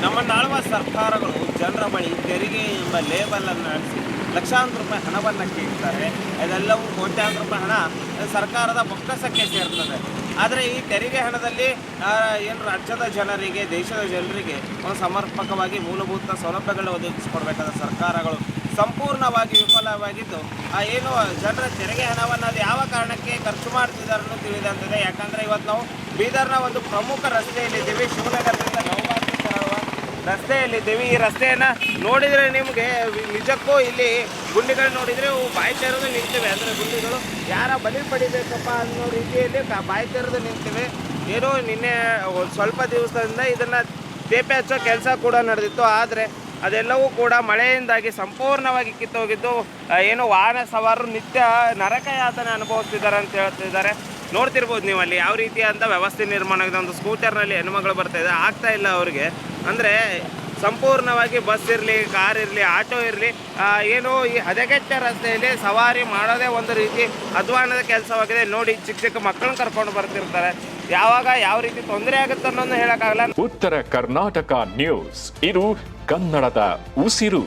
ನಮ್ಮನ್ನಾಳುವ ಸರ್ಕಾರಗಳು ಜನರ ಬಳಿ ತೆರಿಗೆ ಎಂಬ ಲೇಬಲನ್ನು ನಡೆಸಿ ಲಕ್ಷಾಂತರ ರೂಪಾಯಿ ಹಣವನ್ನು ಕೇಳ್ತಾರೆ. ಇದೆಲ್ಲವೂ ಕೋಟ್ಯಾಂತರ ರೂಪಾಯಿ ಹಣ ಸರ್ಕಾರದ ಬೊಕ್ಕಸಕ್ಕೆ ಸೇರ್ತದೆ. ಆದರೆ ಈ ತೆರಿಗೆ ಹಣದಲ್ಲಿ ಏನು ರಾಜ್ಯದ ಜನರಿಗೆ, ದೇಶದ ಜನರಿಗೆ ಒಂದು ಸಮರ್ಪಕವಾಗಿ ಮೂಲಭೂತ ಸೌಲಭ್ಯಗಳು ಒದಗಿಸಿಕೊಡ್ಬೇಕಾದ ಸರ್ಕಾರಗಳು ಸಂಪೂರ್ಣವಾಗಿ ವಿಫಲವಾಗಿದ್ದು, ಏನು ಜನರ ತೆರಿಗೆ ಹಣವನ್ನು ಅದು ಯಾವ ಕಾರಣಕ್ಕೆ ಖರ್ಚು ಮಾಡ್ತಿದ್ದಾರೆ ಅನ್ನೋದು ತಿಳಿದಂತಿದೆ. ಯಾಕಂದರೆ ಇವತ್ತು ನಾವು ಬೀದರ್ನ ಒಂದು ಪ್ರಮುಖ ರಸ್ತೆಯಲ್ಲಿದ್ದೀವಿ, ಶಿವನಗರದಿಂದ ನವಬಾದ್ಗೆ ತೆರಳುವ ರಸ್ತೆಯಲ್ಲಿದ್ದೀವಿ. ಈ ರಸ್ತೆಯನ್ನು ನೋಡಿದರೆ ನಿಮಗೆ ನಿಜಕ್ಕೂ ಇಲ್ಲಿ ಗುಂಡಿಗಳು ನೋಡಿದರೆ ಬಾಯಿ ತೆರೆದು ನಿಂತಿವೆ. ಅಂದರೆ ಗುಂಡಿಗಳು ಯಾರ ಬಲಿ ಪಡಿಬೇಕಪ್ಪ ಅನ್ನೋ ರೀತಿಯಲ್ಲಿ ಬಾಯಿ ತೆರೆದು ನಿಂತಿವೆ. ಏನೋ ನಿನ್ನೆ ಸ್ವಲ್ಪ ದಿವಸದಿಂದ ಇದನ್ನು ತೇಪೆ ಹಚ್ಚೋ ಕೆಲಸ ಕೂಡ ನಡೆದಿತ್ತು. ಆದರೆ ಅದೆಲ್ಲವೂ ಕೂಡ ಮಳೆಯಿಂದಾಗಿ ಸಂಪೂರ್ಣವಾಗಿ ಕಿತ್ತೋಗಿದ್ದು, ಏನು ವಾಹನ ಸವಾರರು ನಿತ್ಯ ನರಕ ಯಾತನೆ ಅನುಭವಿಸ್ತಿದ್ದಾರೆ ಅಂತ ಹೇಳ್ತಿದ್ದಾರೆ. ನೋಡ್ತಿರ್ಬೋದು ನೀವು ಅಲ್ಲಿ ಯಾವ ರೀತಿಯಾದಂಥ ವ್ಯವಸ್ಥೆ ನಿರ್ಮಾಣ ಆಗಿದೆ. ಒಂದು ಸ್ಕೂಟರ್ನಲ್ಲಿ ಹೆಣ್ಮಗಳು ಬರ್ತಾಯಿದೆ, ಆಗ್ತಾ ಇಲ್ಲ ಅವ್ರಿಗೆ. ಅಂದರೆ ಸಂಪೂರ್ಣವಾಗಿ ಬಸ್ ಇರಲಿ, ಕಾರ್ ಇರಲಿ, ಆಟೋ ಇರಲಿ, ಏನು ಈ ಹದಗೆಟ್ಟ ರಸ್ತೆಯಲ್ಲಿ ಸವಾರಿ ಮಾಡೋದೇ ಒಂದು ರೀತಿ ಅಧ್ವಾನದ ಕೆಲಸವಾಗಿದೆ. ನೋಡಿ, ಚಿಕ್ಕ ಚಿಕ್ಕ ಮಕ್ಕಳನ್ನ ಕರ್ಕೊಂಡು ಬರ್ತಿರ್ತಾರೆ. ಯಾವಾಗ ಯಾವ ರೀತಿ ತೊಂದರೆ ಆಗುತ್ತೆ ಅನ್ನೋದು ಹೇಳೋಕ್ಕಾಗಲ್ಲ. ಉತ್ತರ ಕರ್ನಾಟಕ ನ್ಯೂಸ್, ಇದು ಕನ್ನಡದ ಉಸಿರು.